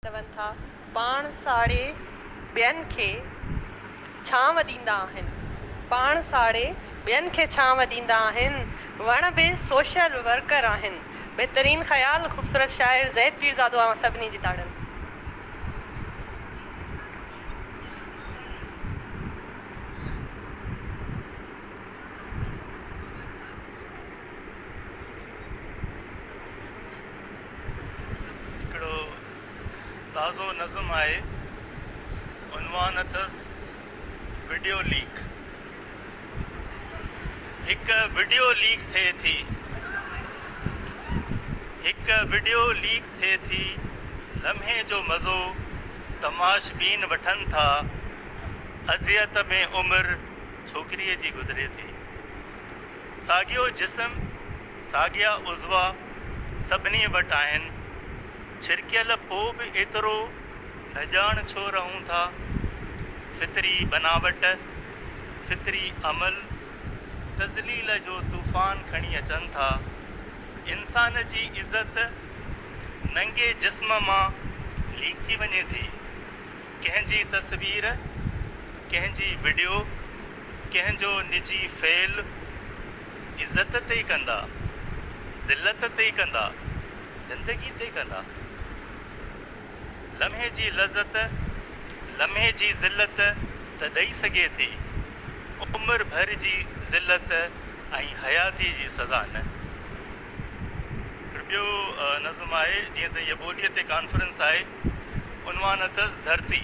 चवनि था पाण साड़े ॿियनि खे छांव ॾींदा आहिनि। पाण साड़े ॿियनि खे छांव ॾींदा आहिनि। वण बि सोशल वर्कर आहिनि। बहितरीन ख़्याल ख़ूबसूरत शाइर ज़ैद पीरज़ादो आहे सभिनी जी ताड़नि। हिकिड़ो ताज़ो नज़म आहे, उनवान अथसि वीडियो लीक। हिकु वीडियो लीक थिए थी, हिकु वीडियो लीक थिए थी, लम्हे जो मज़ो तमाशबीन वठनि था। अज़ियत में उमिरि छोकिरीअ जी गुज़रे थी। साॻियो जिस्म साॻिया उज़वा सभिनी वटि आहिनि। छिरकियल पोइ बि एतिरो न ॼाण छो रहूं था। फितरी बनावट, फितरी अमल तज़लील जो तूफ़ान खणी अचनि था। इंसान जी इज़त नंगे जिस्म मां लीक थी वञे थी। कंहिंजी तस्वीर, कंहिंजी वीडियो, कंहिंजो निजी फ़ेल इज़त ते कंदा, ज़िलत ते कंदा, ज़िंदगी ते कंदा। लम्हे जी लज़त, लम्हे जी ज़िलत त ॾेई सघे थी, उमिरि भर जी ज़िलत ऐं हयाती जी सज़ा न। ॿियो नज़म आहे, जीअं त इहा ॿोलीअ ते कॉन्फ्रेंस आहे, उनवान अथसि धरती।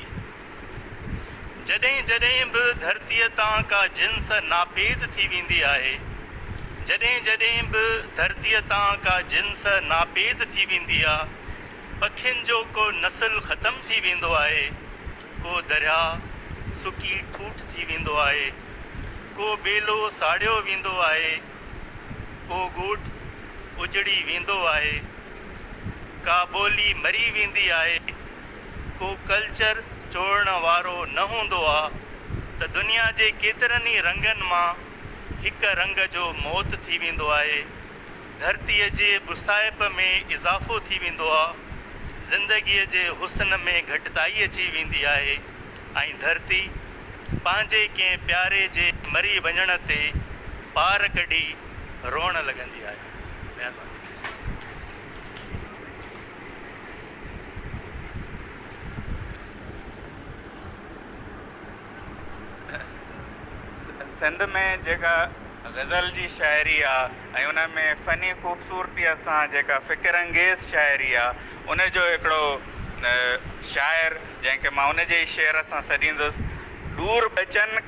जॾहिं जॾहिं बि धरतीअ तां का जिन्स नापेद थी वेंदी आहे, जॾहिं जॾहिं बि धरतीअ तां का जिन्स नापेद थी वेंदी आहे, पखियुनि जो को नस्ल ख़तमु थी वेंदो आहे, को दरिया सुकी ठूठ थी वेंदो आहे, को ॿेलो साड़ियो वेंदो आहे, को ॻोठ उजड़ी वेंदो आहे, का ॿोली मरी वेंदी आहे, को कल्चर चोड़ण वारो न हूंदो आहे, त दुनिया जे केतिरनि ई रंगनि मां हिकु रंग जो मौत थी वेंदो आहे। धरतीअ जे बुसाइप में इज़ाफ़ो थी वेंदो आहे, ज़िंदगीअ जे हुस्न में घटिताई अची वेंदी आहे, ऐं धरती पंहिंजे कंहिं प्यारे जे मरी वञण ते पार कढी रोअण लॻंदी आहे। महिरबानी। सिंध में जेका गज़ल जी शाइरी आहे ऐं उन में फ़नी ख़ूबसूरतीअ सां जेका फ़िक्र अंगेज़ शाइरी आहे, उन जो हिकिड़ो शाइर जंहिंखे मां उन जे ई शेर सां सॾींदुसि, दूर बचन